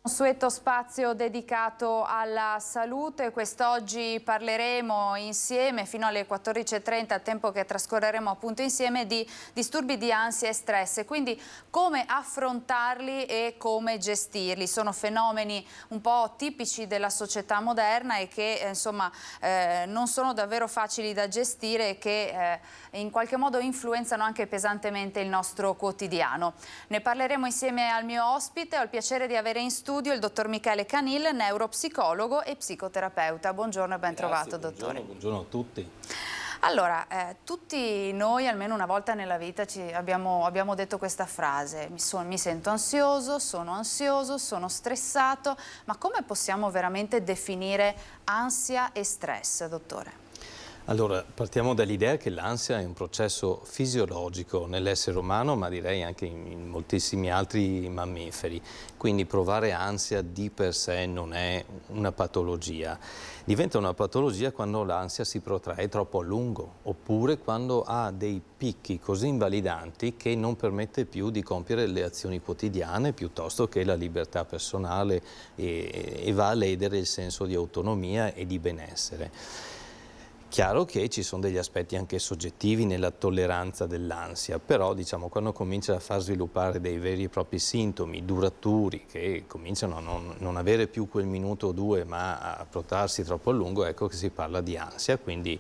Consueto spazio dedicato alla salute. Quest'oggi parleremo insieme fino alle 14:30, tempo che trascorreremo appunto insieme, di disturbi di ansia e stress, e quindi come affrontarli e come gestirli. Sono fenomeni un po' tipici della società moderna e che non sono davvero facili da gestire e che in qualche modo influenzano anche pesantemente il nostro quotidiano. Ne parleremo insieme al mio ospite. Ho il piacere di avere in studio il dottor Michele Canil, neuropsicologo e psicoterapeuta. Buongiorno e ben trovato, dottore. Buongiorno a tutti. Allora, tutti noi almeno una volta nella vita abbiamo detto questa frase: mi sento ansioso, sono stressato, ma come possiamo veramente definire ansia e stress, dottore? Allora, partiamo dall'idea che l'ansia è un processo fisiologico nell'essere umano, ma direi anche in moltissimi altri mammiferi. Quindi provare ansia di per sé non è una patologia. Diventa una patologia quando l'ansia si protrae troppo a lungo, oppure quando ha dei picchi così invalidanti che non permette più di compiere le azioni quotidiane piuttosto che la libertà personale e va a ledere il senso di autonomia e di benessere. Chiaro che ci sono degli aspetti anche soggettivi nella tolleranza dell'ansia, però diciamo quando comincia a far sviluppare dei veri e propri sintomi duraturi che cominciano a non avere più quel minuto o due ma a protrarsi troppo a lungo, ecco che si parla di ansia, quindi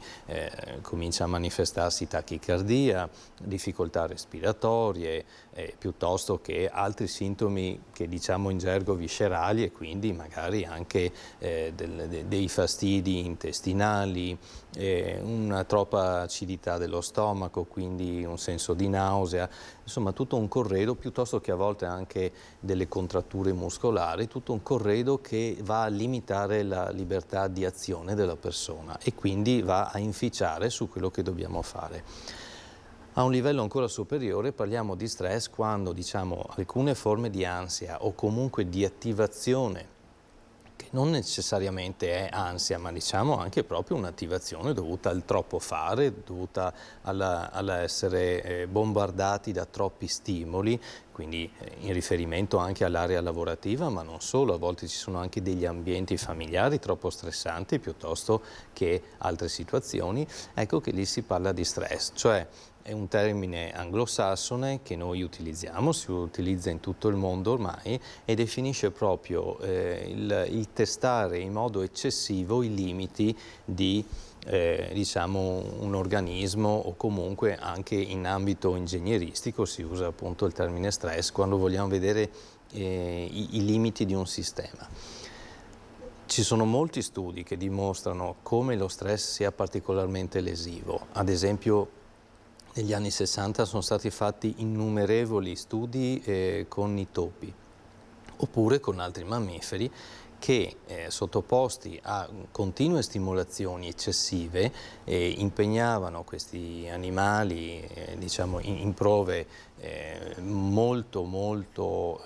comincia a manifestarsi tachicardia, difficoltà respiratorie, piuttosto che altri sintomi che diciamo in gergo viscerali e quindi magari anche dei fastidi intestinali, una troppa acidità dello stomaco, quindi un senso di nausea, insomma tutto un corredo, piuttosto che a volte anche delle contratture muscolari, tutto un corredo che va a limitare la libertà di azione della persona e quindi va a inficiare su quello che dobbiamo fare. A un livello ancora superiore parliamo di stress quando diciamo alcune forme di ansia o comunque di attivazione, che non necessariamente è ansia, ma diciamo anche proprio un'attivazione dovuta al troppo fare, dovuta all'essere bombardati da troppi stimoli, quindi in riferimento anche all'area lavorativa, ma non solo, a volte ci sono anche degli ambienti familiari troppo stressanti piuttosto che altre situazioni, ecco che lì si parla di stress, cioè è un termine anglosassone che noi utilizziamo, si utilizza in tutto il mondo ormai e definisce proprio il testare in modo eccessivo i limiti di diciamo un organismo o comunque anche in ambito ingegneristico si usa appunto il termine stress quando vogliamo vedere i limiti di un sistema. Ci sono molti studi che dimostrano come lo stress sia particolarmente lesivo, ad esempio negli anni 60 sono stati fatti innumerevoli studi con i topi, oppure con altri mammiferi che sottoposti a continue stimolazioni eccessive impegnavano questi animali diciamo in prove molto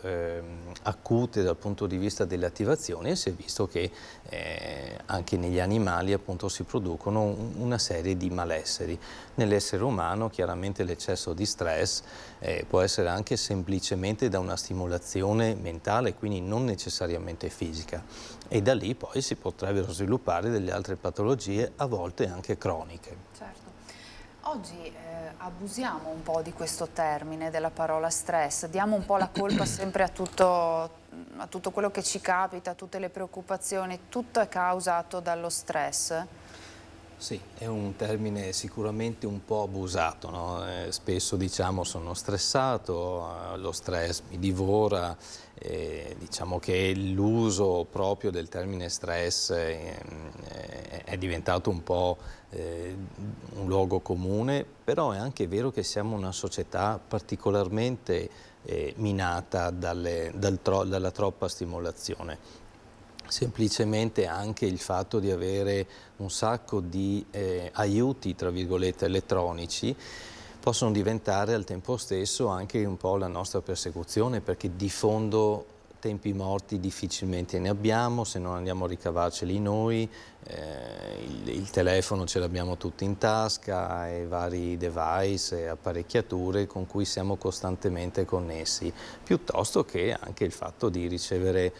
acute dal punto di vista delle attivazioni e si è visto che anche negli animali appunto si producono una serie di malesseri. Nell'essere umano chiaramente l'eccesso di stress può essere anche semplicemente da una stimolazione mentale, quindi non necessariamente fisica. E da lì poi si potrebbero sviluppare delle altre patologie, a volte anche croniche. Certo. Oggi abusiamo un po' di questo termine, della parola stress, diamo un po' la colpa sempre a tutto quello che ci capita, a tutte le preoccupazioni, tutto è causato dallo stress? Sì, è un termine sicuramente un po' abusato, no? Spesso diciamo sono stressato, lo stress mi divora, diciamo che l'uso proprio del termine stress è diventato un po' un luogo comune, però è anche vero che siamo una società particolarmente minata dalla troppa stimolazione. Semplicemente anche il fatto di avere un sacco di aiuti, tra virgolette, elettronici, possono diventare al tempo stesso anche un po' la nostra persecuzione, perché di fondo tempi morti difficilmente ne abbiamo, se non andiamo a ricavarceli noi, il telefono ce l'abbiamo tutti in tasca e vari device e apparecchiature con cui siamo costantemente connessi, piuttosto che anche il fatto di ricevere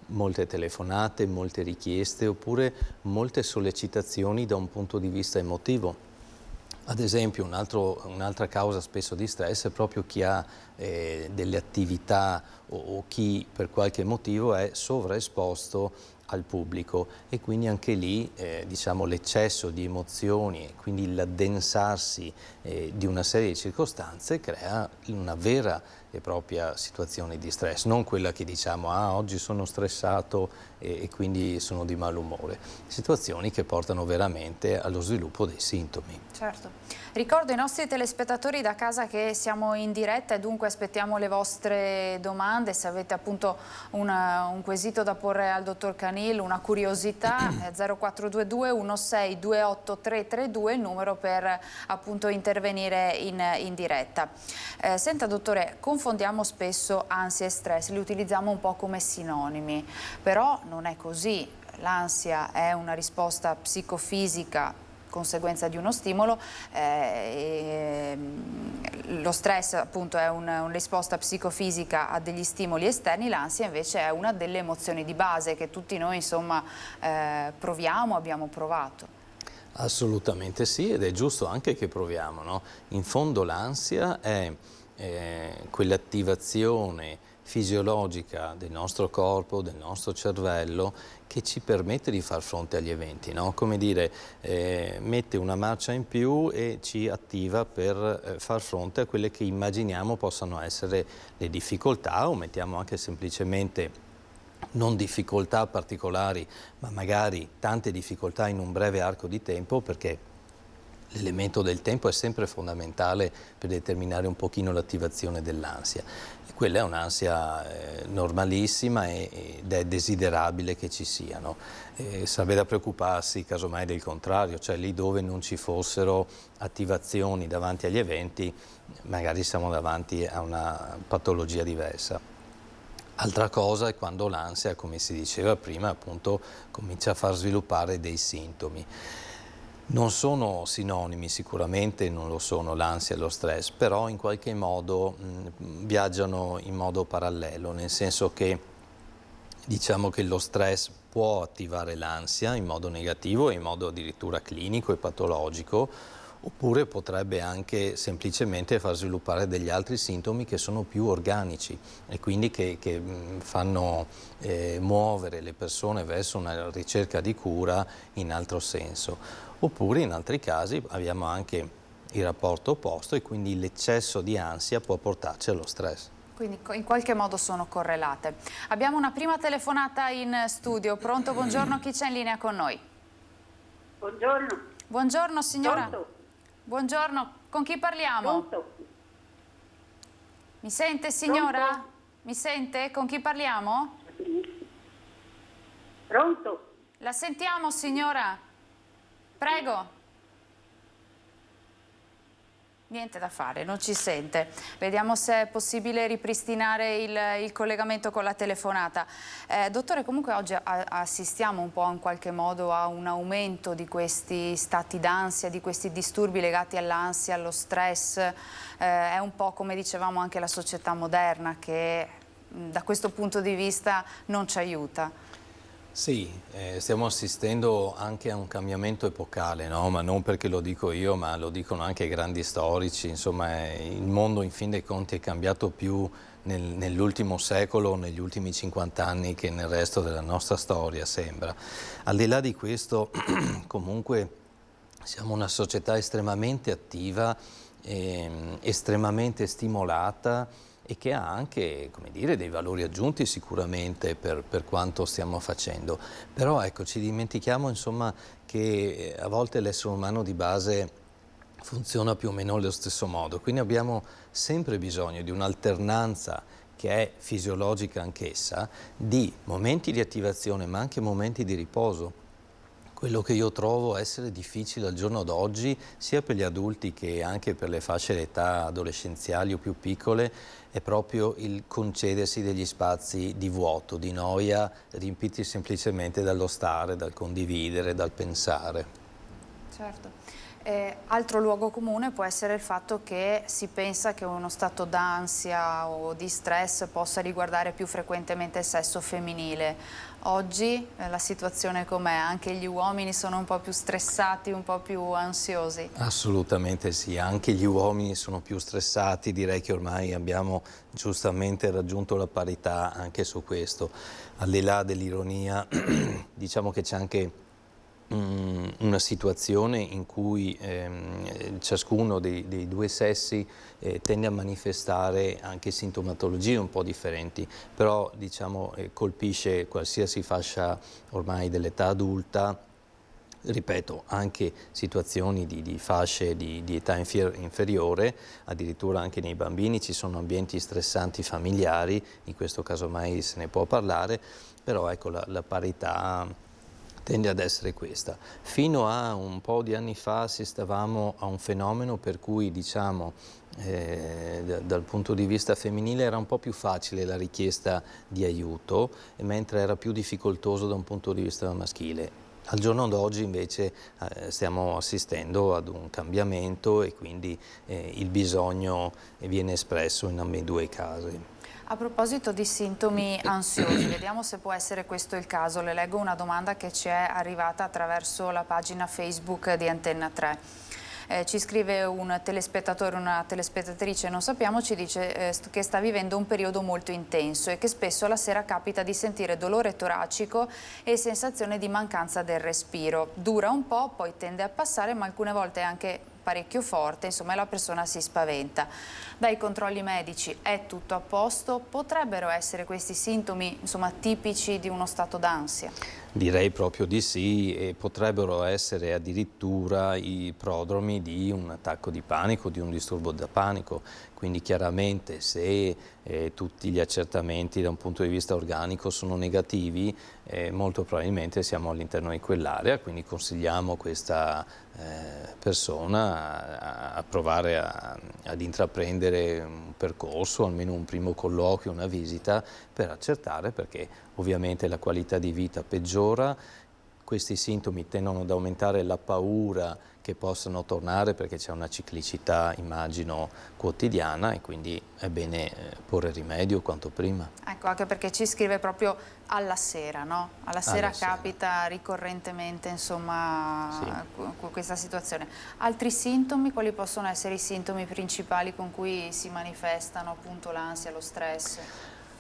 molte telefonate, molte richieste oppure molte sollecitazioni da un punto di vista emotivo. Ad esempio un'altra causa spesso di stress è proprio chi ha delle attività o chi per qualche motivo è sovraesposto al pubblico e quindi anche lì diciamo l'eccesso di emozioni e quindi l'addensarsi di una serie di circostanze crea una vera e propria situazione di stress, non quella che diciamo oggi sono stressato e quindi sono di malumore, situazioni che portano veramente allo sviluppo dei sintomi. Certo. Ricordo ai nostri telespettatori da casa che siamo in diretta e dunque aspettiamo le vostre domande. Se avete appunto un quesito da porre al dottor Canil, una curiosità, 0422 16 28 332 il numero per appunto intervenire in diretta. Senta dottore, confondiamo spesso ansia e stress, li utilizziamo un po' come sinonimi, però non è così. L'ansia è una risposta psicofisica conseguenza di uno stimolo, lo stress appunto è una risposta psicofisica a degli stimoli esterni, l'ansia invece è una delle emozioni di base che tutti noi insomma proviamo, abbiamo provato. Assolutamente sì, ed è giusto anche che proviamo, no? In fondo l'ansia è quell'attivazione fisiologica del nostro corpo, del nostro cervello, che ci permette di far fronte agli eventi, no? Come dire, mette una marcia in più e ci attiva per far fronte a quelle che immaginiamo possano essere le difficoltà o mettiamo anche semplicemente non difficoltà particolari, ma magari tante difficoltà in un breve arco di tempo, perché l'elemento del tempo è sempre fondamentale per determinare un pochino l'attivazione dell'ansia. E quella è un'ansia normalissima ed è desiderabile che ci siano. Sarebbe da preoccuparsi casomai del contrario, cioè lì dove non ci fossero attivazioni davanti agli eventi, magari siamo davanti a una patologia diversa. Altra cosa è quando l'ansia, come si diceva prima, appunto comincia a far sviluppare dei sintomi. Non sono sinonimi, sicuramente non lo sono l'ansia e lo stress, però in qualche modo viaggiano in modo parallelo, nel senso che diciamo che lo stress può attivare l'ansia in modo negativo e in modo addirittura clinico e patologico, oppure potrebbe anche semplicemente far sviluppare degli altri sintomi che sono più organici e quindi che fanno muovere le persone verso una ricerca di cura in altro senso. Oppure in altri casi abbiamo anche il rapporto opposto e quindi l'eccesso di ansia può portarci allo stress. Quindi in qualche modo sono correlate. Abbiamo una prima telefonata in studio. Pronto? Buongiorno, chi c'è in linea con noi? Buongiorno. Buongiorno signora. Pronto? Buongiorno, con chi parliamo? Pronto? Mi sente signora? Pronto? Mi sente? Con chi parliamo? Pronto? La sentiamo signora? Prego. Niente da fare, non ci sente. Vediamo se è possibile ripristinare il collegamento con la telefonata. Dottore, comunque oggi assistiamo un po' in qualche modo a un aumento di questi stati d'ansia, di questi disturbi legati all'ansia, allo stress. È un po' come dicevamo anche la società moderna che da questo punto di vista non ci aiuta. Sì, stiamo assistendo anche a un cambiamento epocale, no? Ma non perché lo dico io, ma lo dicono anche i grandi storici. Insomma, il mondo in fin dei conti è cambiato più nell'ultimo secolo, negli ultimi 50 anni che nel resto della nostra storia, sembra. Al di là di questo, comunque, siamo una società estremamente attiva, estremamente stimolata, e che ha anche, come dire, dei valori aggiunti sicuramente per quanto stiamo facendo. Però ecco, ci dimentichiamo insomma che a volte l'essere umano di base funziona più o meno allo stesso modo, quindi abbiamo sempre bisogno di un'alternanza che è fisiologica anch'essa, di momenti di attivazione ma anche momenti di riposo. Quello che io trovo essere difficile al giorno d'oggi, sia per gli adulti che anche per le fasce d'età adolescenziali o più piccole, è proprio il concedersi degli spazi di vuoto, di noia, riempiti semplicemente dallo stare, dal condividere, dal pensare. Certo. Altro luogo comune può essere il fatto che si pensa che uno stato d'ansia o di stress possa riguardare più frequentemente il sesso femminile. Oggi la situazione com'è? Anche gli uomini sono un po' più stressati, un po' più ansiosi? Assolutamente sì, anche gli uomini sono più stressati, direi che ormai abbiamo giustamente raggiunto la parità anche su questo. Al di là dell'ironia, diciamo che c'è anche una situazione in cui ciascuno dei due sessi tende a manifestare anche sintomatologie un po' differenti, però diciamo colpisce qualsiasi fascia ormai dell'età adulta. Ripeto, anche situazioni di fasce di età inferiore, addirittura anche nei bambini ci sono ambienti stressanti familiari, in questo caso mai se ne può parlare, però ecco la parità tende ad essere questa. Fino a un po' di anni fa assistevamo a un fenomeno per cui diciamo dal punto di vista femminile era un po' più facile la richiesta di aiuto, mentre era più difficoltoso da un punto di vista maschile. Al giorno d'oggi invece stiamo assistendo ad un cambiamento e quindi il bisogno viene espresso in ambedue i casi. A proposito di sintomi ansiosi, vediamo se può essere questo il caso. Le leggo una domanda che ci è arrivata attraverso la pagina Facebook di Antenna 3. Ci scrive un telespettatore, una telespettatrice, non sappiamo, ci dice che sta vivendo un periodo molto intenso e che spesso la sera capita di sentire dolore toracico e sensazione di mancanza del respiro. Dura un po', poi tende a passare, ma alcune volte è anche parecchio forte, insomma, la persona si spaventa. Dai controlli medici è tutto a posto? Potrebbero essere questi sintomi, insomma, tipici di uno stato d'ansia? Direi proprio di sì, e potrebbero essere addirittura i prodromi di un attacco di panico, di un disturbo da panico. Quindi chiaramente se tutti gli accertamenti da un punto di vista organico sono negativi, molto probabilmente siamo all'interno di quell'area, quindi consigliamo questa persona a provare ad intraprendere un percorso, almeno un primo colloquio, una visita, per accertare, perché ovviamente la qualità di vita peggiora, questi sintomi tendono ad aumentare la paura che possano tornare perché c'è una ciclicità, immagino, quotidiana, e quindi è bene porre rimedio quanto prima. Ecco, anche perché ci scrive proprio alla sera, no? Alla sera capita ricorrentemente, insomma, sì, questa situazione. Altri sintomi, quali possono essere i sintomi principali con cui si manifestano appunto l'ansia, lo stress?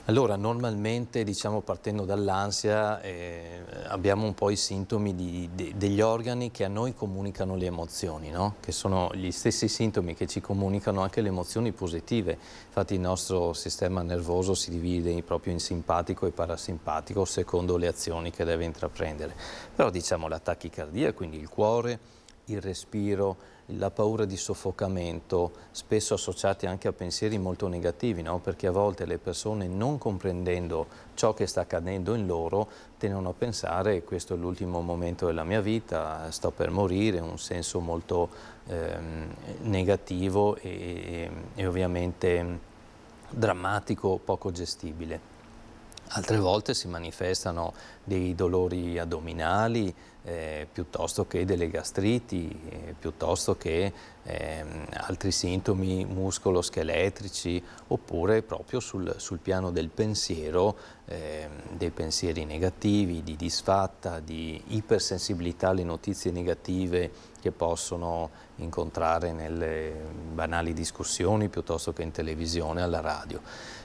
Allora, normalmente, diciamo, partendo dall'ansia, abbiamo un po' i sintomi degli organi che a noi comunicano le emozioni, no? Che sono gli stessi sintomi che ci comunicano anche le emozioni positive. Infatti il nostro sistema nervoso si divide proprio in simpatico e parasimpatico secondo le azioni che deve intraprendere. Però diciamo la tachicardia, quindi il cuore, il respiro, la paura di soffocamento, spesso associati anche a pensieri molto negativi, no? Perché a volte le persone, non comprendendo ciò che sta accadendo in loro, tendono a pensare: questo è l'ultimo momento della mia vita, sto per morire, un senso molto negativo e ovviamente drammatico, poco gestibile. Altre volte si manifestano dei dolori addominali, piuttosto che delle gastriti, piuttosto che altri sintomi muscoloscheletrici, oppure proprio sul piano del pensiero, dei pensieri negativi, di disfatta, di ipersensibilità alle notizie negative che possono incontrare nelle banali discussioni, piuttosto che in televisione, alla radio.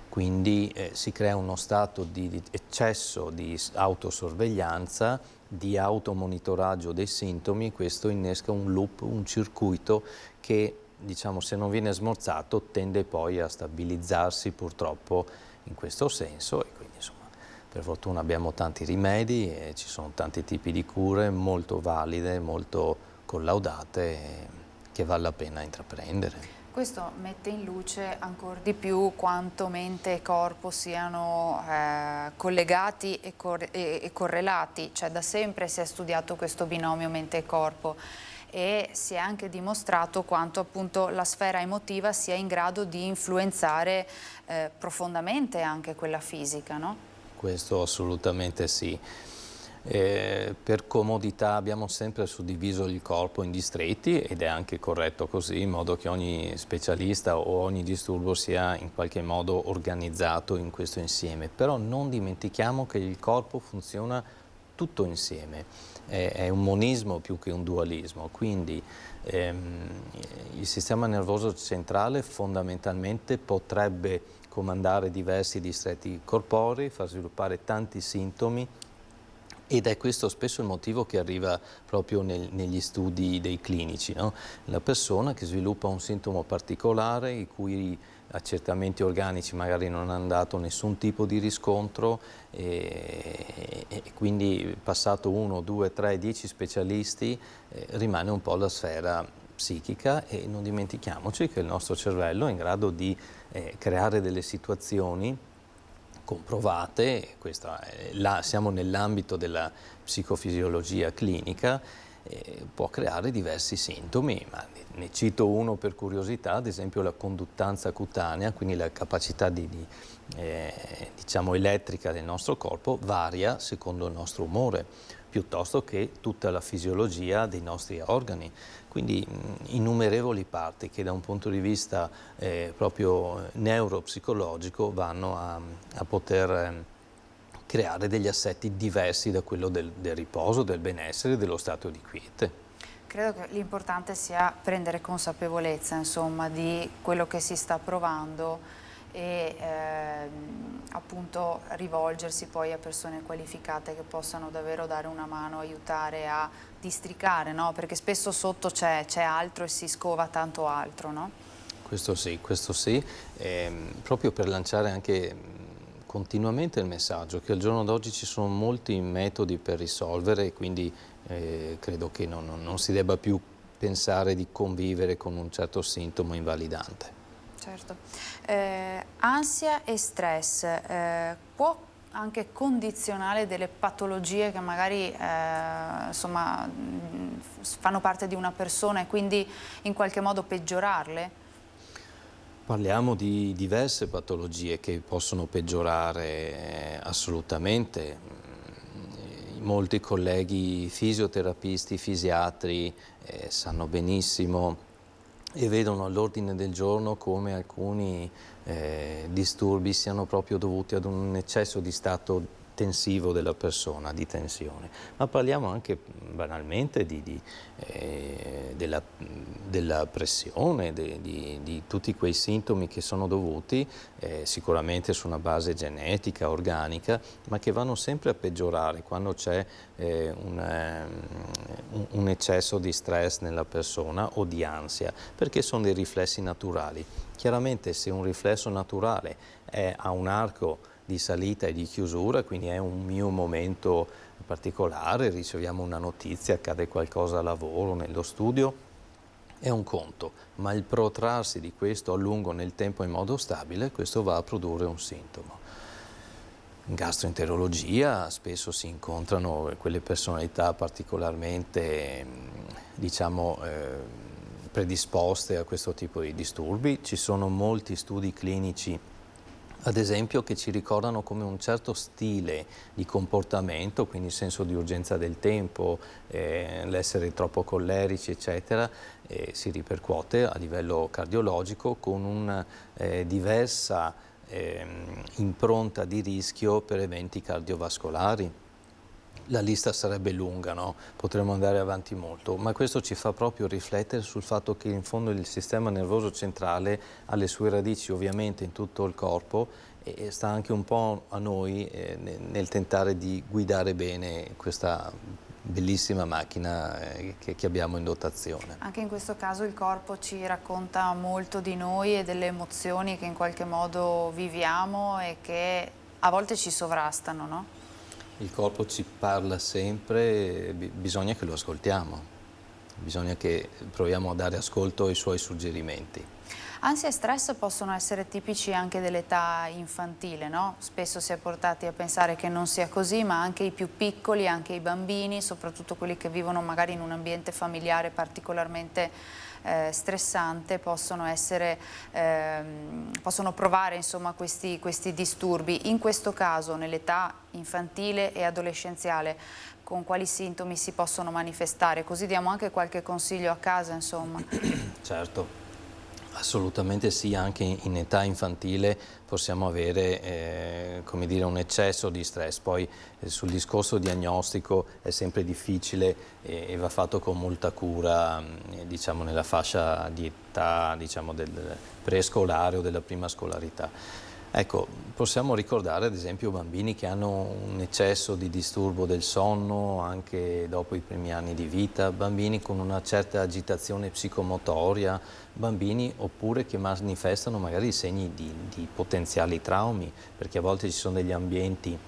Quindi si crea uno stato di eccesso di autosorveglianza, di automonitoraggio dei sintomi, e questo innesca un loop, un circuito che, diciamo, se non viene smorzato tende poi a stabilizzarsi purtroppo in questo senso, e quindi insomma per fortuna abbiamo tanti rimedi e ci sono tanti tipi di cure molto valide, molto collaudate, che vale la pena intraprendere. Questo mette in luce ancora di più quanto mente e corpo siano collegati e correlati, cioè da sempre si è studiato questo binomio mente e corpo e si è anche dimostrato quanto appunto la sfera emotiva sia in grado di influenzare profondamente anche quella fisica, no? Questo assolutamente sì. Per comodità abbiamo sempre suddiviso il corpo in distretti ed è anche corretto così, in modo che ogni specialista o ogni disturbo sia in qualche modo organizzato in questo insieme. Però non dimentichiamo che il corpo funziona tutto insieme, è un monismo più che un dualismo, quindi il sistema nervoso centrale fondamentalmente potrebbe comandare diversi distretti corporei, far sviluppare tanti sintomi. Ed è questo spesso il motivo che arriva proprio negli studi dei clinici, no? La persona che sviluppa un sintomo particolare, i cui accertamenti organici magari non hanno dato nessun tipo di riscontro e quindi passato 1, 2, 3, 10 specialisti rimane un po' la sfera psichica e non dimentichiamoci che il nostro cervello è in grado di creare delle situazioni comprovate, siamo nell'ambito della psicofisiologia clinica, può creare diversi sintomi, ma ne cito uno per curiosità, ad esempio la conduttanza cutanea, quindi la capacità diciamo elettrica del nostro corpo varia secondo il nostro umore, piuttosto che tutta la fisiologia dei nostri organi. Quindi innumerevoli parti che da un punto di vista proprio neuropsicologico vanno a poter creare degli assetti diversi da quello del riposo, del benessere, dello stato di quiete. Credo che l'importante sia prendere consapevolezza, insomma, di quello che si sta provando e appunto rivolgersi poi a persone qualificate che possano davvero dare una mano, aiutare a districare, no? Perché spesso sotto c'è altro e si scova tanto altro, no? Questo sì, proprio per lanciare anche continuamente il messaggio che al giorno d'oggi ci sono molti metodi per risolvere e quindi credo che non si debba più pensare di convivere con un certo sintomo invalidante. Certo. Ansia e stress può anche condizionare delle patologie che magari insomma, fanno parte di una persona e quindi in qualche modo peggiorarle? Parliamo di diverse patologie che possono peggiorare assolutamente. Molti colleghi fisioterapisti, fisiatri sanno benissimo e vedono all'ordine del giorno come alcuni disturbi siano proprio dovuti ad un eccesso di stato tensivo della persona, di tensione. Ma parliamo anche banalmente della pressione, di tutti quei sintomi che sono dovuti sicuramente su una base genetica, organica, ma che vanno sempre a peggiorare quando c'è un eccesso di stress nella persona o di ansia, perché sono dei riflessi naturali. Chiaramente se un riflesso naturale ha un arco di salita e di chiusura, quindi è un mio momento particolare, riceviamo una notizia, accade qualcosa al lavoro, nello studio, è un conto, ma il protrarsi di questo a lungo nel tempo in modo stabile, questo va a produrre un sintomo. In gastroenterologia spesso si incontrano quelle personalità particolarmente, diciamo, predisposte a questo tipo di disturbi. Ci sono molti studi clinici, ad esempio, che ci ricordano come un certo stile di comportamento, quindi il senso di urgenza del tempo, l'essere troppo collerici, eccetera, si ripercuote a livello cardiologico con una diversa impronta di rischio per eventi cardiovascolari. La lista sarebbe lunga, no? Potremmo andare avanti molto, ma questo ci fa proprio riflettere sul fatto che in fondo il sistema nervoso centrale ha le sue radici ovviamente in tutto il corpo e sta anche un po' a noi nel tentare di guidare bene questa bellissima macchina che abbiamo in dotazione. Anche in questo caso il corpo ci racconta molto di noi e delle emozioni che in qualche modo viviamo e che a volte ci sovrastano, no? Il corpo ci parla sempre, bisogna che lo ascoltiamo, bisogna che proviamo a dare ascolto ai suoi suggerimenti. Ansia e stress possono essere tipici anche dell'età infantile, no? Spesso si è portati a pensare che non sia così, ma anche i più piccoli, anche i bambini, soprattutto quelli che vivono magari in un ambiente familiare particolarmente stressante, possono provare insomma questi disturbi. In questo caso, nell'età infantile e adolescenziale, con quali sintomi si possono manifestare, così diamo anche qualche consiglio a casa, insomma. Certo. Assolutamente sì, anche in età infantile possiamo avere come dire, un eccesso di stress. Poi sul discorso diagnostico è sempre difficile e va fatto con molta cura, diciamo nella fascia di età, diciamo, del prescolare o della prima scolarità. Ecco, possiamo ricordare ad esempio bambini che hanno un eccesso di disturbo del sonno anche dopo i primi anni di vita, bambini con una certa agitazione psicomotoria, bambini oppure che manifestano magari segni di potenziali traumi, perché a volte ci sono degli ambienti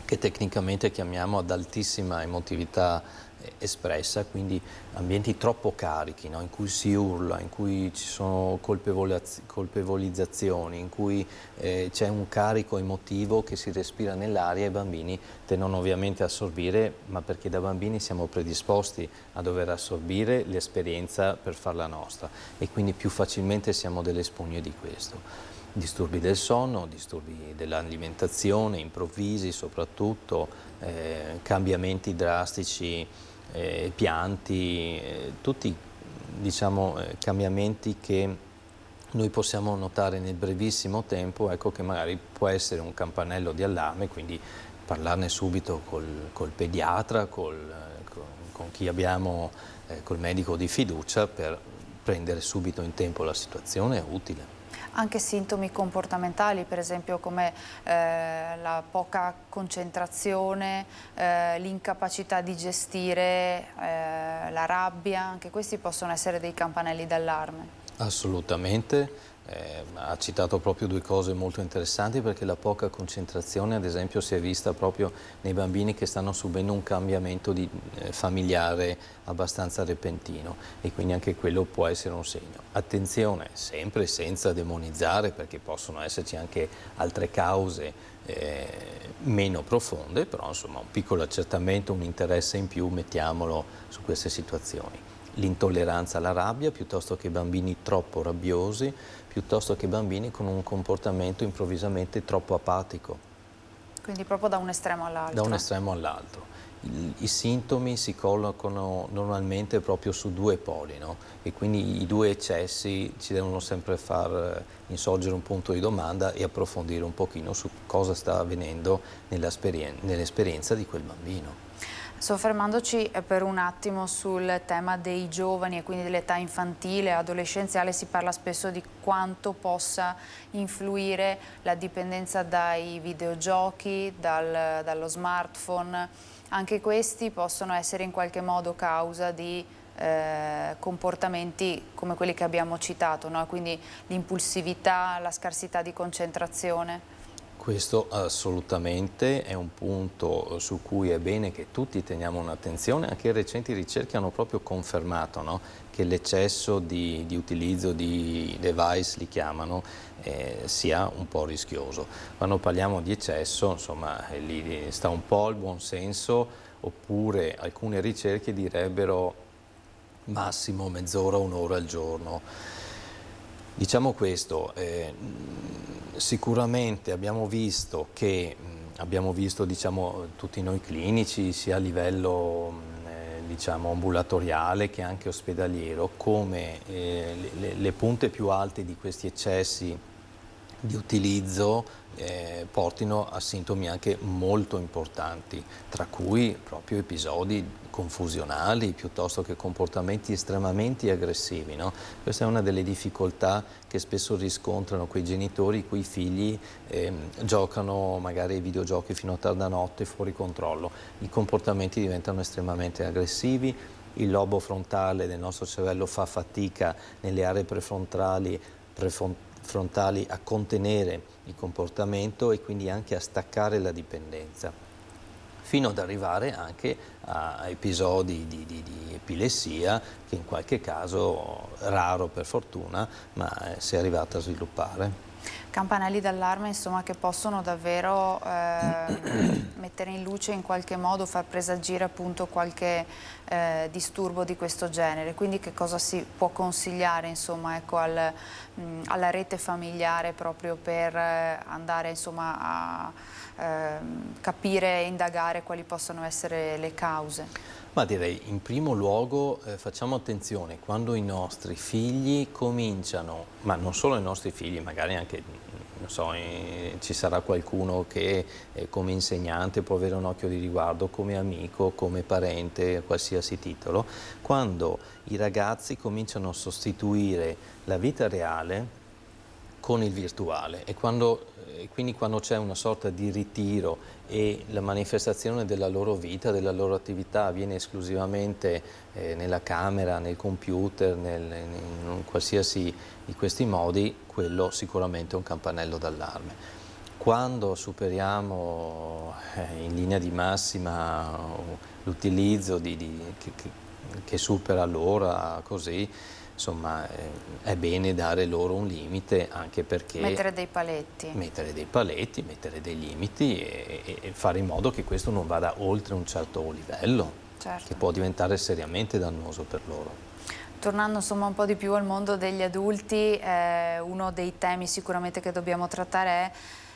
che tecnicamente chiamiamo ad altissima emotività espressa, quindi ambienti troppo carichi, no? In cui si urla, in cui ci sono colpevolizzazioni, in cui c'è un carico emotivo che si respira nell'aria e i bambini tendono ovviamente a assorbire, ma perché da bambini siamo predisposti a dover assorbire l'esperienza per farla nostra e quindi più facilmente siamo delle spugne di questo. Disturbi del sonno, disturbi dell'alimentazione, improvvisi soprattutto, cambiamenti drastici, pianti, tutti diciamo, cambiamenti che noi possiamo notare nel brevissimo tempo, ecco che magari può essere un campanello di allarme, quindi parlarne subito col pediatra, con chi abbiamo, col medico di fiducia per prendere subito in tempo la situazione è utile. Anche sintomi comportamentali, per esempio come la poca concentrazione, l'incapacità di gestire la rabbia, anche questi possono essere dei campanelli d'allarme. Assolutamente, ha citato proprio due cose molto interessanti perché la poca concentrazione ad esempio si è vista proprio nei bambini che stanno subendo un cambiamento familiare abbastanza repentino e quindi anche quello può essere un segno. Attenzione, sempre senza demonizzare perché possono esserci anche altre cause meno profonde, però insomma un piccolo accertamento, un interesse in più, mettiamolo su queste situazioni. L'intolleranza alla rabbia, piuttosto che bambini troppo rabbiosi, piuttosto che bambini con un comportamento improvvisamente troppo apatico. Quindi proprio da un estremo all'altro. Da un estremo all'altro. I sintomi si collocano normalmente proprio su due poli, no? E quindi i due eccessi ci devono sempre far insorgere un punto di domanda e approfondire un pochino su cosa sta avvenendo nell'esperienza di quel bambino. Soffermandoci per un attimo sul tema dei giovani e quindi dell'età infantile e adolescenziale, si parla spesso di quanto possa influire la dipendenza dai videogiochi, dallo smartphone. Anche questi possono essere in qualche modo causa di comportamenti come quelli che abbiamo citato, no? Quindi l'impulsività, la scarsità di concentrazione. Questo assolutamente è un punto su cui è bene che tutti teniamo un'attenzione, anche recenti ricerche hanno proprio confermato, no, che l'eccesso di utilizzo di device, li chiamano, sia un po' rischioso. Quando parliamo di eccesso, insomma, lì sta un po' il buon senso, oppure alcune ricerche direbbero massimo mezz'ora, un'ora al giorno. Diciamo questo, sicuramente abbiamo visto diciamo, tutti noi clinici, sia a livello diciamo, ambulatoriale che anche ospedaliero, come le punte più alte di questi eccessi di utilizzo portino a sintomi anche molto importanti, tra cui proprio episodi confusionali piuttosto che comportamenti estremamente aggressivi, no? Questa è una delle difficoltà che spesso riscontrano quei genitori i cui figli giocano magari ai videogiochi fino a tarda notte fuori controllo. I comportamenti diventano estremamente aggressivi, il lobo frontale del nostro cervello fa fatica nelle aree prefrontali a contenere il comportamento e quindi anche a staccare la dipendenza, fino ad arrivare anche a episodi di epilessia che in qualche caso, raro per fortuna, ma si è arrivata a sviluppare. Campanelli d'allarme, insomma, che possono davvero mettere in luce in qualche modo, far presagire appunto qualche disturbo di questo genere. Quindi che cosa si può consigliare, insomma, ecco, alla rete familiare proprio per andare, insomma, a capire e indagare quali possono essere le cause? Ma direi in primo luogo facciamo attenzione quando i nostri figli cominciano, ma non solo i nostri figli, magari anche, non so, ci sarà qualcuno che come insegnante può avere un occhio di riguardo, come amico, come parente, a qualsiasi titolo, quando i ragazzi cominciano a sostituire la vita reale con il virtuale e quindi quando c'è una sorta di ritiro e la manifestazione della loro vita, della loro attività avviene esclusivamente nella camera, nel computer, in qualsiasi di questi modi, quello sicuramente è un campanello d'allarme. Quando superiamo in linea di massima l'utilizzo che supera l'ora, così, insomma, è bene dare loro un limite, anche perché Mettere dei paletti. Mettere dei paletti, mettere dei limiti e fare in modo che questo non vada oltre un certo livello, Certo. che può diventare seriamente dannoso per loro. Tornando insomma un po' di più al mondo degli adulti, uno dei temi sicuramente che dobbiamo trattare è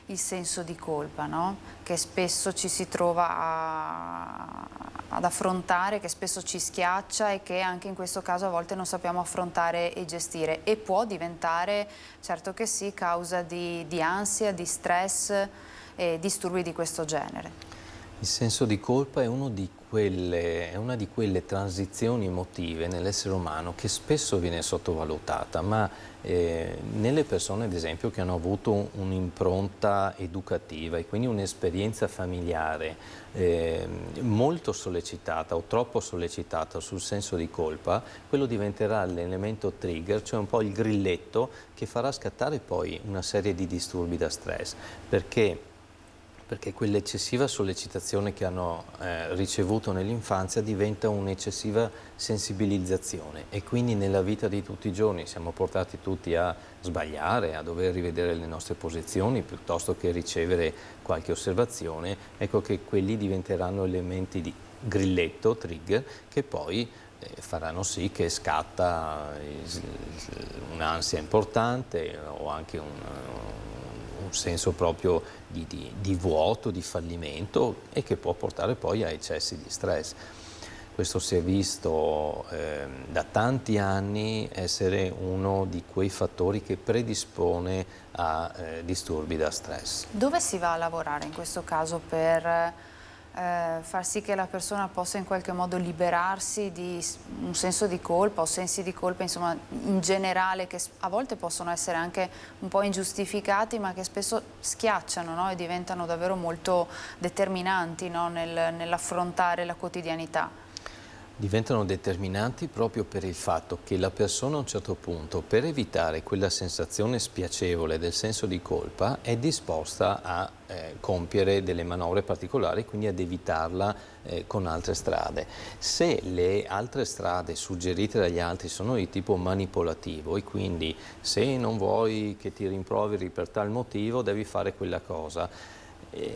il senso di colpa, no? Che spesso ci si trova ad affrontare, che spesso ci schiaccia e che anche in questo caso a volte non sappiamo affrontare e gestire, e può diventare, certo che sì, causa di ansia, di stress e disturbi di questo genere. Il senso di colpa è una di quelle transizioni emotive nell'essere umano che spesso viene sottovalutata, ma nelle persone, ad esempio, che hanno avuto un'impronta educativa e quindi un'esperienza familiare molto sollecitata o troppo sollecitata sul senso di colpa, quello diventerà l'elemento trigger, cioè un po' il grilletto che farà scattare poi una serie di disturbi da stress, perché quell'eccessiva sollecitazione che hanno ricevuto nell'infanzia diventa un'eccessiva sensibilizzazione e quindi nella vita di tutti i giorni siamo portati tutti a sbagliare, a dover rivedere le nostre posizioni piuttosto che ricevere qualche osservazione. Ecco che quelli diventeranno elementi di grilletto, trigger, che poi faranno sì che scatta un'ansia importante o anche un senso proprio di vuoto, di fallimento, e che può portare poi a eccessi di stress. Questo si è visto da tanti anni essere uno di quei fattori che predispone a disturbi da stress. Dove si va a lavorare in questo caso per far sì che la persona possa in qualche modo liberarsi di un senso di colpa o sensi di colpa, insomma, in generale, che a volte possono essere anche un po' ingiustificati, ma che spesso schiacciano, no? E diventano davvero molto determinanti, no? Nell'affrontare la quotidianità? Diventano determinanti proprio per il fatto che la persona a un certo punto, per evitare quella sensazione spiacevole del senso di colpa, è disposta a compiere delle manovre particolari, quindi ad evitarla con altre strade. Se le altre strade suggerite dagli altri sono di tipo manipolativo e quindi se non vuoi che ti rimproveri per tal motivo devi fare quella cosa,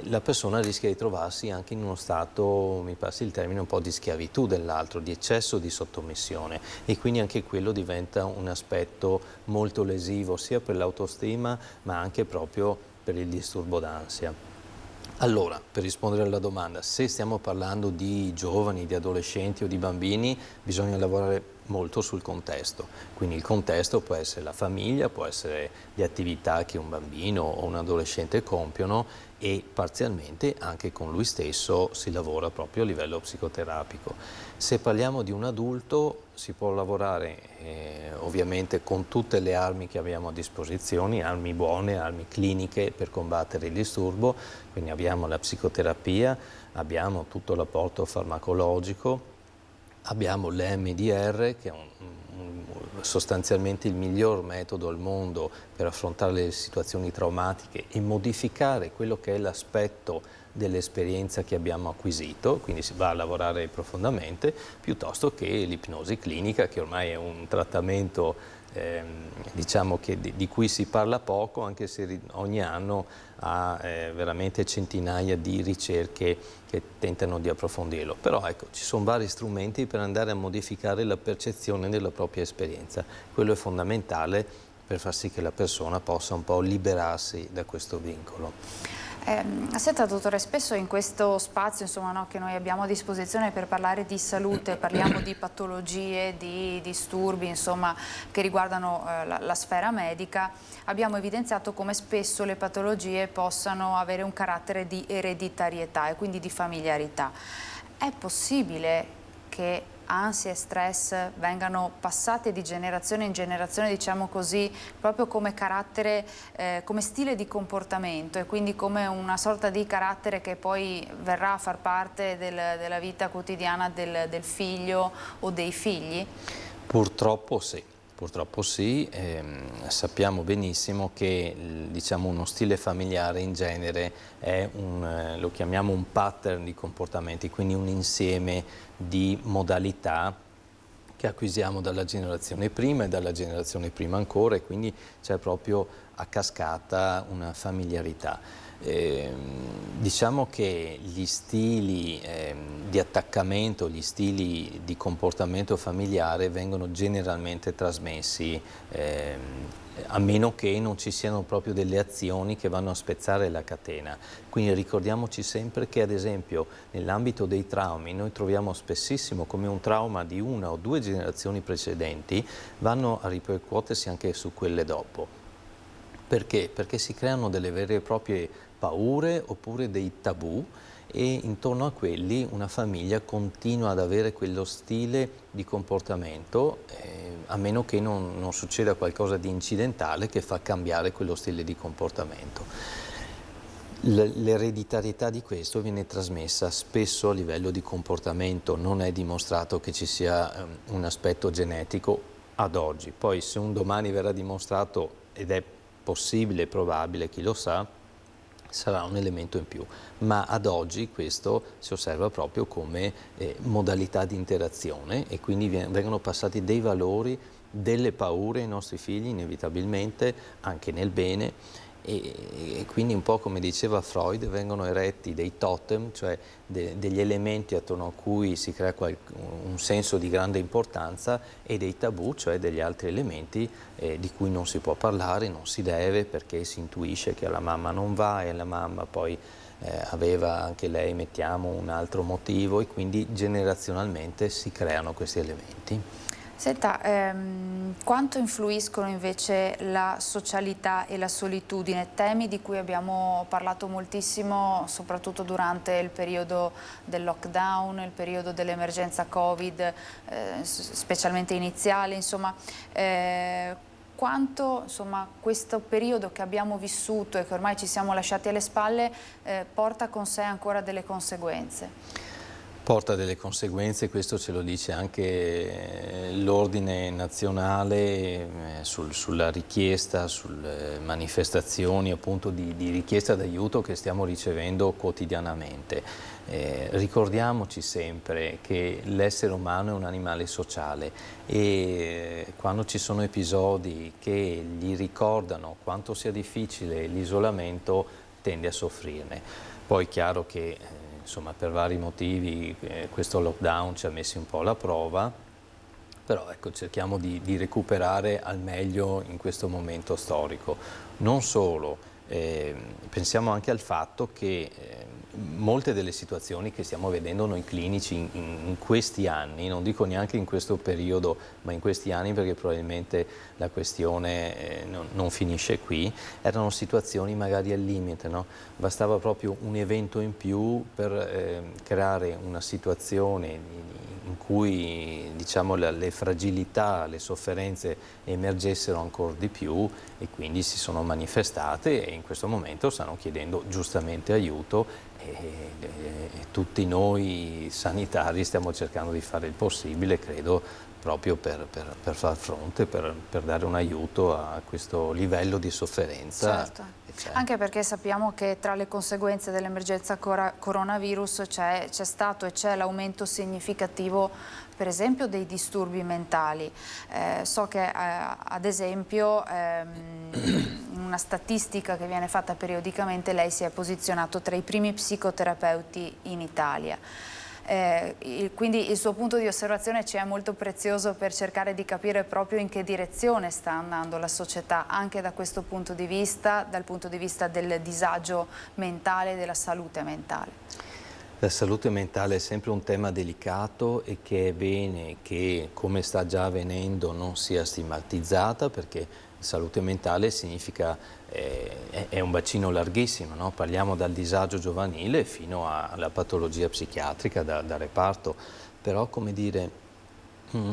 la persona rischia di trovarsi anche in uno stato, mi passi il termine, un po' di schiavitù dell'altro, di eccesso di sottomissione, e quindi anche quello diventa un aspetto molto lesivo sia per l'autostima ma anche proprio per il disturbo d'ansia. Allora, per rispondere alla domanda, se stiamo parlando di giovani, di adolescenti o di bambini, bisogna lavorare molto sul contesto. Quindi il contesto può essere la famiglia, può essere le attività che un bambino o un adolescente compiono, e parzialmente anche con lui stesso si lavora proprio a livello psicoterapico. Se parliamo di un adulto si può lavorare ovviamente con tutte le armi che abbiamo a disposizione, armi buone, armi cliniche per combattere il disturbo, quindi abbiamo la psicoterapia, abbiamo tutto l'apporto farmacologico, abbiamo l'EMDR, che è sostanzialmente il miglior metodo al mondo per affrontare le situazioni traumatiche e modificare quello che è l'aspetto dell'esperienza che abbiamo acquisito, quindi si va a lavorare profondamente, piuttosto che l'ipnosi clinica, che ormai è un trattamento diciamo che di cui si parla poco, anche se ogni anno ha veramente centinaia di ricerche che tentano di approfondirlo. Però ecco, ci sono vari strumenti per andare a modificare la percezione della propria esperienza. Quello è fondamentale per far sì che la persona possa un po' liberarsi da questo vincolo. Senta, dottore, spesso in questo spazio, insomma, no, che noi abbiamo a disposizione per parlare di salute, parliamo di patologie, di disturbi, insomma, che riguardano la sfera medica, abbiamo evidenziato come spesso le patologie possano avere un carattere di ereditarietà e quindi di familiarità. È possibile che ansia e stress vengano passate di generazione in generazione, diciamo così, proprio come carattere, come stile di comportamento e quindi come una sorta di carattere che poi verrà a far parte della vita quotidiana del figlio o dei figli? Purtroppo sì. Purtroppo sì, sappiamo benissimo che diciamo, uno stile familiare in genere è lo chiamiamo un pattern di comportamenti, quindi un insieme di modalità che acquisiamo dalla generazione prima e dalla generazione prima ancora, e quindi c'è proprio a cascata una familiarità. Diciamo che gli stili di attaccamento, gli stili di comportamento familiare vengono generalmente trasmessi a meno che non ci siano proprio delle azioni che vanno a spezzare la catena. Quindi ricordiamoci sempre che ad esempio nell'ambito dei traumi noi troviamo spessissimo come un trauma di una o due generazioni precedenti vanno a ripercuotersi anche su quelle dopo. Perché? Perché si creano delle vere e proprie paure oppure dei tabù e intorno a quelli una famiglia continua ad avere quello stile di comportamento a meno che non succeda qualcosa di incidentale che fa cambiare quello stile di comportamento. L'ereditarietà di questo viene trasmessa spesso a livello di comportamento, non è dimostrato che ci sia un aspetto genetico ad oggi. Poi se un domani verrà dimostrato, ed è possibile, probabile, chi lo sa, sarà un elemento in più, ma ad oggi questo si osserva proprio come modalità di interazione e quindi vengono passati dei valori, delle paure ai nostri figli inevitabilmente, anche nel bene, e quindi un po' come diceva Freud vengono eretti dei totem, cioè degli elementi attorno a cui si crea un senso di grande importanza, e dei tabù, cioè degli altri elementi di cui non si può parlare, non si deve, perché si intuisce che alla mamma non va e la mamma poi aveva anche lei, mettiamo, un altro motivo, e quindi generazionalmente si creano questi elementi. Senta, quanto influiscono invece la socialità e la solitudine, temi di cui abbiamo parlato moltissimo, soprattutto durante il periodo del lockdown, il periodo dell'emergenza Covid, specialmente iniziale, insomma, quanto insomma, questo periodo che abbiamo vissuto e che ormai ci siamo lasciati alle spalle porta con sé ancora delle conseguenze? Porta delle conseguenze, questo ce lo dice anche l'ordine nazionale sulla richiesta, sulle manifestazioni appunto di richiesta d'aiuto che stiamo ricevendo quotidianamente. Ricordiamoci sempre che l'essere umano è un animale sociale e quando ci sono episodi che gli ricordano quanto sia difficile l'isolamento tende a soffrirne. Poi è chiaro che insomma, per vari motivi questo lockdown ci ha messi un po' alla prova, però ecco, cerchiamo di recuperare al meglio in questo momento storico. Non solo, pensiamo anche al fatto che molte delle situazioni che stiamo vedendo noi clinici in questi anni, non dico neanche in questo periodo, ma in questi anni, perché probabilmente la questione non finisce qui, erano situazioni magari al limite, no? Bastava proprio un evento in più per creare una situazione in cui diciamo, le fragilità, le sofferenze emergessero ancora di più e quindi si sono manifestate e in questo momento stanno chiedendo giustamente aiuto e tutti noi sanitari stiamo cercando di fare il possibile, credo, proprio per far fronte, per dare un aiuto a questo livello di sofferenza. Certo. c'è. Anche perché sappiamo che tra le conseguenze dell'emergenza coronavirus c'è stato e c'è l'aumento significativo, per esempio, dei disturbi mentali. So che ad esempio in una statistica che viene fatta periodicamente lei si è posizionato tra i primi psicoterapeuti in Italia. Quindi il suo punto di osservazione ci è molto prezioso per cercare di capire proprio in che direzione sta andando la società, anche da questo punto di vista, dal punto di vista del disagio mentale e della salute mentale. La salute mentale è sempre un tema delicato e che è bene che, come sta già avvenendo, non sia stigmatizzata, perché salute mentale significa, è un bacino larghissimo, no? Parliamo dal disagio giovanile fino alla patologia psichiatrica da reparto, però come dire,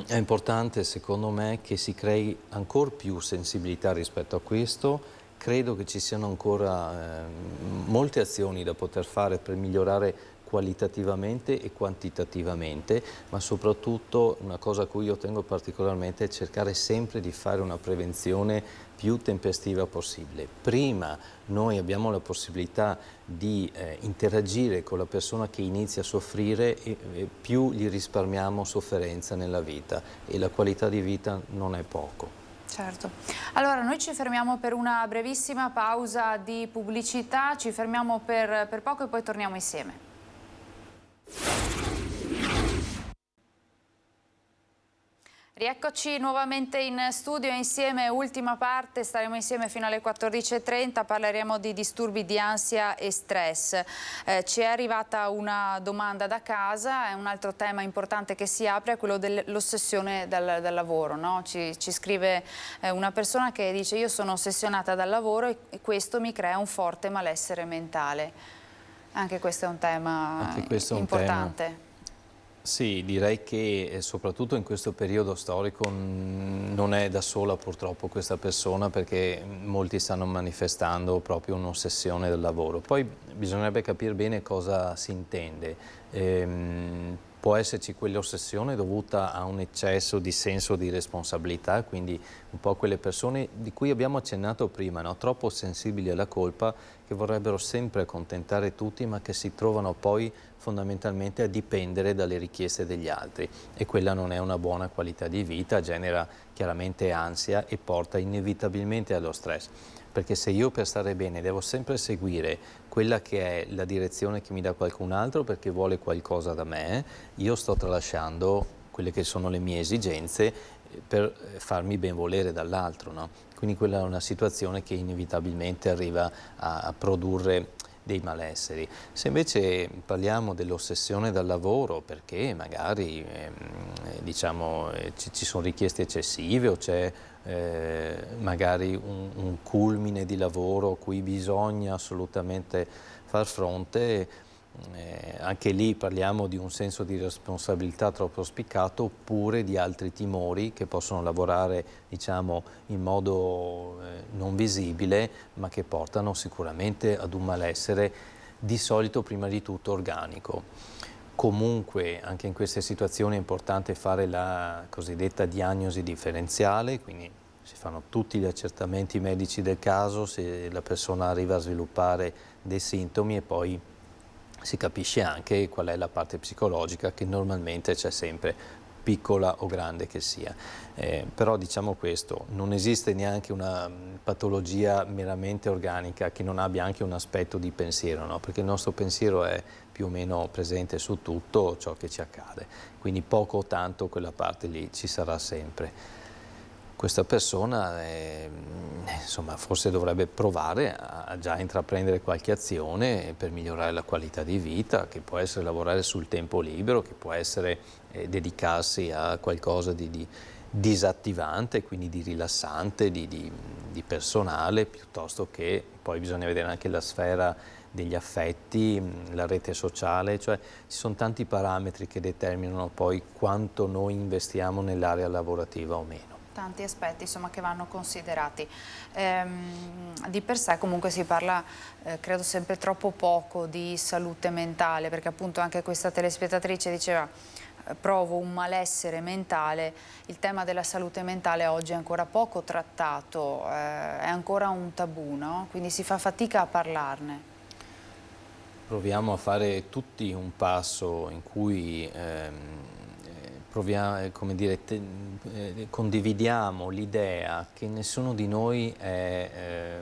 è importante secondo me che si crei ancora più sensibilità rispetto a questo. Credo che ci siano ancora molte azioni da poter fare per migliorare qualitativamente e quantitativamente, ma soprattutto una cosa a cui io tengo particolarmente è cercare sempre di fare una prevenzione più tempestiva possibile. Prima noi abbiamo la possibilità di interagire con la persona che inizia a soffrire e più gli risparmiamo sofferenza nella vita, e la qualità di vita non è poco. Certo. Allora noi ci fermiamo per una brevissima pausa di pubblicità, ci fermiamo per poco e poi torniamo insieme. Rieccoci nuovamente in studio insieme, ultima parte, staremo insieme fino alle 14:30, parleremo di disturbi di ansia e stress. Ci è arrivata una domanda da casa, è un altro tema importante che si apre, è quello dell'ossessione dal lavoro, no? Ci scrive una persona che dice: io sono ossessionata dal lavoro e questo mi crea un forte malessere mentale. Anche questo è un tema importante. Sì, direi che soprattutto in questo periodo storico non è da sola purtroppo questa persona, perché molti stanno manifestando proprio un'ossessione del lavoro. Poi bisognerebbe capire bene cosa si intende. Può esserci quell'ossessione dovuta a un eccesso di senso di responsabilità, quindi un po' quelle persone di cui abbiamo accennato prima, no? Troppo sensibili alla colpa, che vorrebbero sempre accontentare tutti, ma che si trovano poi fondamentalmente a dipendere dalle richieste degli altri, e quella non è una buona qualità di vita, genera chiaramente ansia e porta inevitabilmente allo stress. Perché se io per stare bene devo sempre seguire quella che è la direzione che mi dà qualcun altro perché vuole qualcosa da me, io sto tralasciando quelle che sono le mie esigenze per farmi ben volere dall'altro, no? Quindi quella è una situazione che inevitabilmente arriva a produrre dei malesseri. Se invece parliamo dell'ossessione dal lavoro, perché magari ci sono richieste eccessive o c'è magari un culmine di lavoro a cui bisogna assolutamente far fronte, anche lì parliamo di un senso di responsabilità troppo spiccato, oppure di altri timori che possono lavorare, diciamo, in modo non visibile, ma che portano sicuramente ad un malessere di solito prima di tutto organico. Comunque anche in queste situazioni è importante fare la cosiddetta diagnosi differenziale, quindi si fanno tutti gli accertamenti medici del caso se la persona arriva a sviluppare dei sintomi, e poi si capisce anche qual è la parte psicologica, che normalmente c'è sempre, piccola o grande che sia. Però diciamo questo, non esiste neanche una patologia meramente organica che non abbia anche un aspetto di pensiero, no? Perché il nostro pensiero è più o meno presente su tutto ciò che ci accade, quindi poco o tanto quella parte lì ci sarà sempre. Questa persona insomma, forse dovrebbe provare a già intraprendere qualche azione per migliorare la qualità di vita, che può essere lavorare sul tempo libero, che può essere dedicarsi a qualcosa di disattivante, quindi di rilassante, di personale, piuttosto che, poi bisogna vedere anche la sfera degli affetti, la rete sociale, cioè ci sono tanti parametri che determinano poi quanto noi investiamo nell'area lavorativa o meno. Tanti aspetti, insomma, che vanno considerati. Di per sé comunque si parla, credo, sempre troppo poco di salute mentale, perché appunto anche questa telespettatrice diceva provo un malessere mentale, il tema della salute mentale oggi è ancora poco trattato, è ancora un tabù, no? Quindi si fa fatica a parlarne. Proviamo a fare tutti un passo in cui come dire, condividiamo l'idea che nessuno di noi è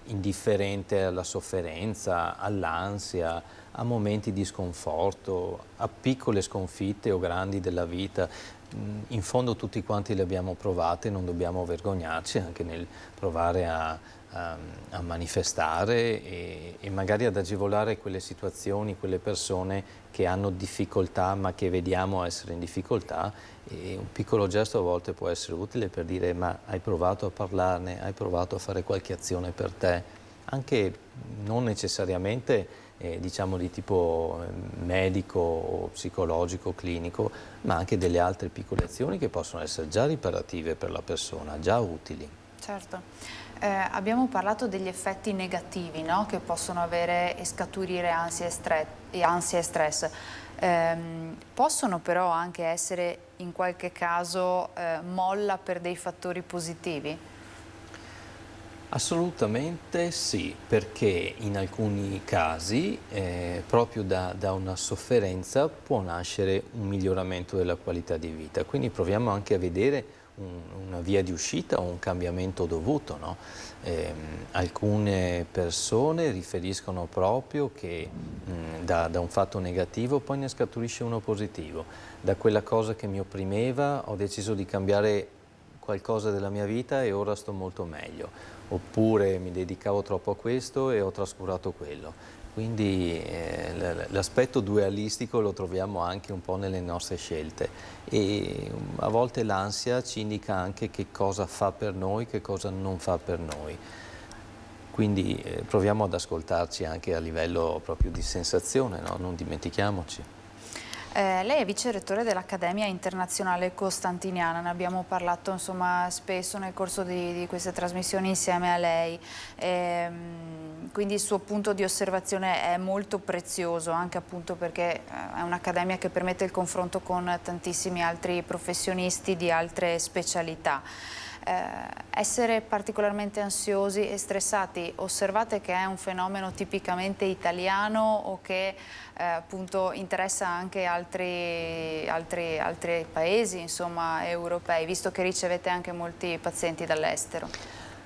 indifferente alla sofferenza, all'ansia, a momenti di sconforto, a piccole sconfitte o grandi della vita. In fondo tutti quanti le abbiamo provate, non dobbiamo vergognarci anche nel provare a manifestare e magari ad agevolare quelle situazioni, quelle persone che hanno difficoltà ma che vediamo essere in difficoltà, e un piccolo gesto a volte può essere utile per dire: ma hai provato a parlarne, hai provato a fare qualche azione per te, anche non necessariamente diciamo di tipo medico o psicologico, clinico, ma anche delle altre piccole azioni che possono essere già riparative per la persona, già utili. Certo. Abbiamo parlato degli effetti negativi, no? Che possono avere e scaturire ansia e stress. Possono però anche essere in qualche caso molla per dei fattori positivi? Assolutamente sì, perché in alcuni casi proprio da una sofferenza può nascere un miglioramento della qualità di vita, quindi proviamo anche a vedere una via di uscita o un cambiamento dovuto, no? Alcune persone riferiscono proprio che da un fatto negativo poi ne scaturisce uno positivo. Da quella cosa che mi opprimeva ho deciso di cambiare qualcosa della mia vita e ora sto molto meglio. Oppure mi dedicavo troppo a questo e ho trascurato quello. Quindi l'aspetto dualistico lo troviamo anche un po' nelle nostre scelte, e a volte l'ansia ci indica anche che cosa fa per noi, che cosa non fa per noi. Quindi proviamo ad ascoltarci anche a livello proprio di sensazione, no? Non dimentichiamoci. Lei è vice rettore dell'Accademia Internazionale Costantiniana, ne abbiamo parlato insomma spesso nel corso di queste trasmissioni insieme a lei, quindi il suo punto di osservazione è molto prezioso, anche appunto perché è un'accademia che permette il confronto con tantissimi altri professionisti di altre specialità. Essere particolarmente ansiosi e stressati, osservate che è un fenomeno tipicamente italiano o che appunto interessa anche altri paesi, insomma, europei, visto che ricevete anche molti pazienti dall'estero?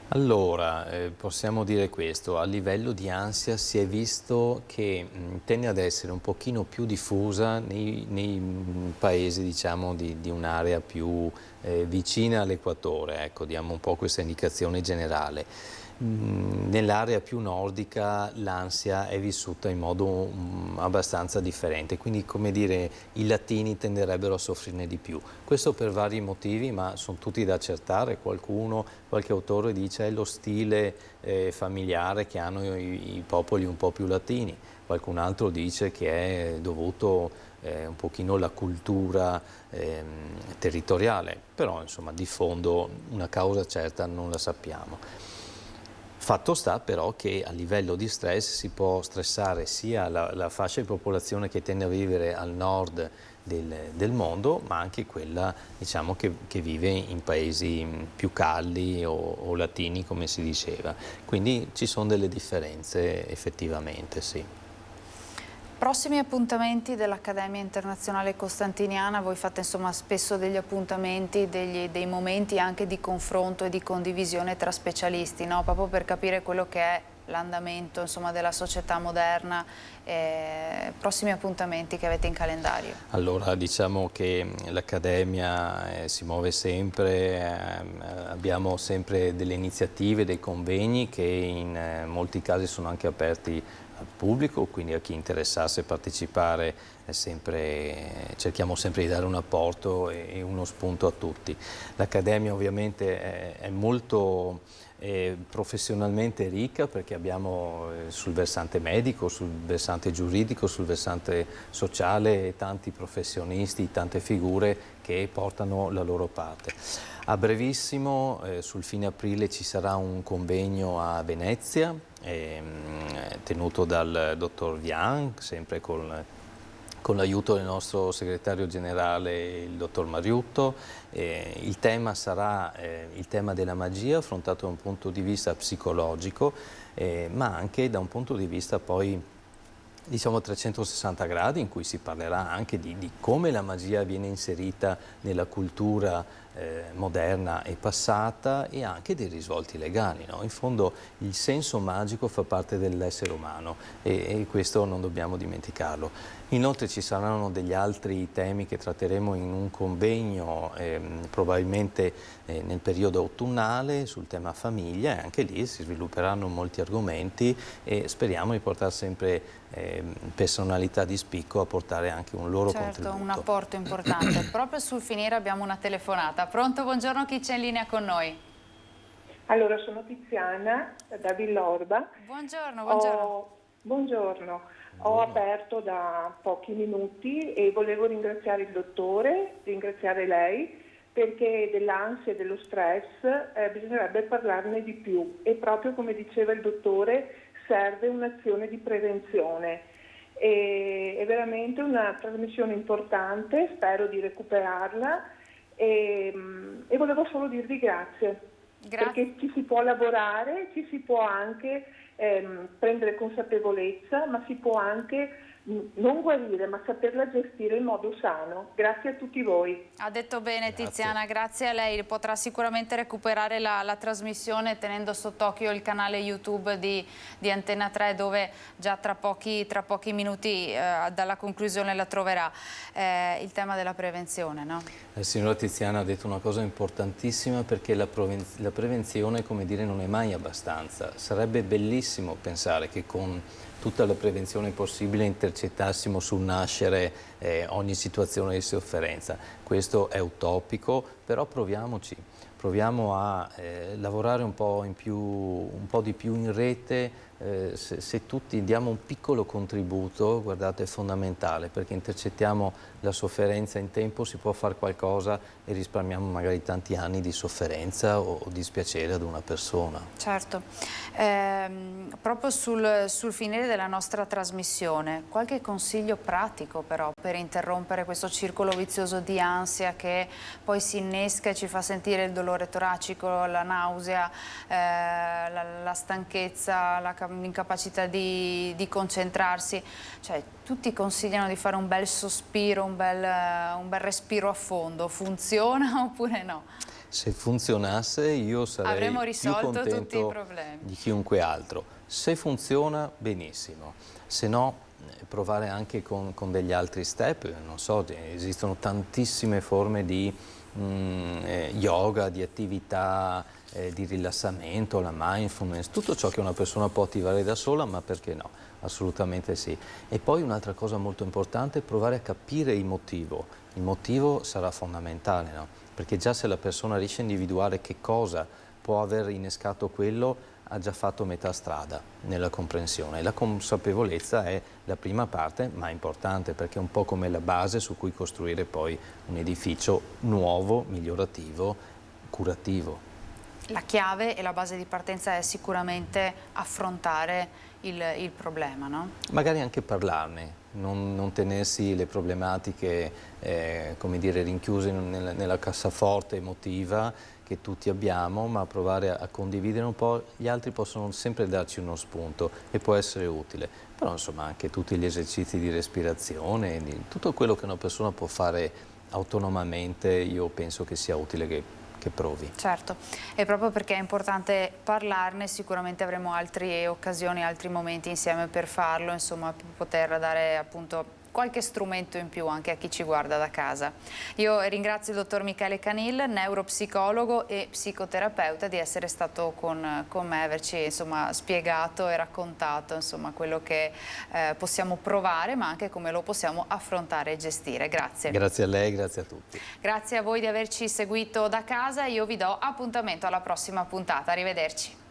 Allora, possiamo dire questo: a livello di ansia si è visto che tende ad essere un pochino più diffusa nei paesi, diciamo, di un'area più vicina all'equatore, ecco, diamo un po' questa indicazione generale. Nell'area più nordica l'ansia è vissuta in modo abbastanza differente, quindi, come dire, i latini tenderebbero a soffrirne di più. Questo per vari motivi, ma sono tutti da accertare. Qualche autore dice è lo stile familiare che hanno i popoli un po' più latini, qualcun altro dice che è dovuto un pochino alla cultura territoriale, però insomma di fondo una causa certa non la sappiamo. Fatto sta però che a livello di stress si può stressare sia la fascia di popolazione che tende a vivere al nord del mondo, ma anche quella, diciamo, che vive in paesi più caldi o latini, come si diceva. Quindi ci sono delle differenze effettivamente, sì. Prossimi appuntamenti dell'Accademia Internazionale Costantiniana, voi fate insomma spesso degli appuntamenti, dei momenti anche di confronto e di condivisione tra specialisti, no? Proprio per capire quello che è l'andamento insomma della società moderna. Prossimi appuntamenti che avete in calendario? Allora, diciamo che l'Accademia si muove sempre, abbiamo sempre delle iniziative, dei convegni che in molti casi sono anche aperti al pubblico, quindi a chi interessasse partecipare cerchiamo sempre di dare un apporto e uno spunto a tutti. L'Accademia ovviamente è molto professionalmente ricca, perché abbiamo sul versante medico, sul versante giuridico, sul versante sociale tanti professionisti, tante figure che portano la loro parte. A brevissimo, sul fine aprile, ci sarà un convegno a Venezia tenuto dal dottor Vian, sempre con con l'aiuto del nostro segretario generale, il dottor Mariutto. Il tema sarà il tema della magia, affrontato da un punto di vista psicologico, ma anche da un punto di vista poi, diciamo, 360 gradi, in cui si parlerà anche di come la magia viene inserita nella cultura moderna e passata, e anche dei risvolti legali, no? In fondo il senso magico fa parte dell'essere umano e questo non dobbiamo dimenticarlo. Inoltre ci saranno degli altri temi che tratteremo in un convegno probabilmente nel periodo autunnale sul tema famiglia, e anche lì si svilupperanno molti argomenti e speriamo di portare sempre personalità di spicco a portare anche un loro contributo. Un apporto importante. Proprio sul finire abbiamo una telefonata. Pronto? Buongiorno, chi c'è in linea con noi? Allora, sono Tiziana da Villorba. Buongiorno, Buongiorno. Ho aperto da pochi minuti e volevo ringraziare il dottore, ringraziare lei, perché dell'ansia e dello stress bisognerebbe parlarne di più, e proprio come diceva il dottore serve un'azione di prevenzione. È veramente una trasmissione importante, spero di recuperarla e volevo solo dirvi grazie. Perché ci si può lavorare, ci si può anche prendere consapevolezza, ma si può anche non guarire, ma saperla gestire in modo sano. Grazie a tutti voi. Ha detto bene Tiziana, grazie a lei. Potrà sicuramente recuperare la trasmissione tenendo sott'occhio il canale YouTube di Antenna 3, dove già tra pochi minuti dalla conclusione la troverà. Il tema della prevenzione, no? La signora Tiziana ha detto una cosa importantissima, perché la prevenzione, come dire, non è mai abbastanza. Sarebbe bellissimo pensare che con tutta la prevenzione possibile intercettassimo sul nascere ogni situazione di sofferenza. Questo è utopico, però proviamoci, proviamo a lavorare un po' di più in rete. Se tutti diamo un piccolo contributo, guardate, è fondamentale, perché intercettiamo la sofferenza in tempo, si può fare qualcosa e risparmiamo magari tanti anni di sofferenza o dispiacere ad una persona. Certo. Proprio sul finire della nostra trasmissione, qualche consiglio pratico però per interrompere questo circolo vizioso di ansia che poi si innesca e ci fa sentire il dolore toracico, la nausea, la stanchezza, l'incapacità di concentrarsi. Cioè, tutti consigliano di fare un bel sospiro, un bel respiro a fondo. Funziona oppure no? Se funzionasse io sarei più contento tutti i problemi di chiunque altro. Se funziona, benissimo. Se no, provare anche con degli altri step. Non so, esistono tantissime forme di yoga, di attività di rilassamento, la mindfulness, tutto ciò che una persona può attivare da sola, ma perché no? Assolutamente sì. E poi un'altra cosa molto importante è provare a capire il motivo. Il motivo sarà fondamentale, no? Perché già se la persona riesce a individuare che cosa può aver innescato quello, ha già fatto metà strada nella comprensione. La consapevolezza è la prima parte, ma importante, perché è un po' come la base su cui costruire poi un edificio nuovo, migliorativo, curativo. La chiave e la base di partenza è sicuramente affrontare il problema, no? Magari anche parlarne, non tenersi le problematiche come dire, rinchiuse nella cassaforte emotiva che tutti abbiamo, ma provare a condividere un po'. Gli altri possono sempre darci uno spunto e può essere utile. Però insomma anche tutti gli esercizi di respirazione, tutto quello che una persona può fare autonomamente, io penso che sia utile che provi. Certo, e proprio perché è importante parlarne, sicuramente avremo altre occasioni, altri momenti insieme per farlo, insomma, per poter dare appunto qualche strumento in più anche a chi ci guarda da casa. Io ringrazio il dottor Michele Canil, neuropsicologo e psicoterapeuta, di essere stato con me, averci insomma spiegato e raccontato insomma quello che possiamo provare, ma anche come lo possiamo affrontare e gestire. Grazie. Grazie a lei, grazie a tutti. Grazie a voi di averci seguito da casa, io vi do appuntamento alla prossima puntata. Arrivederci.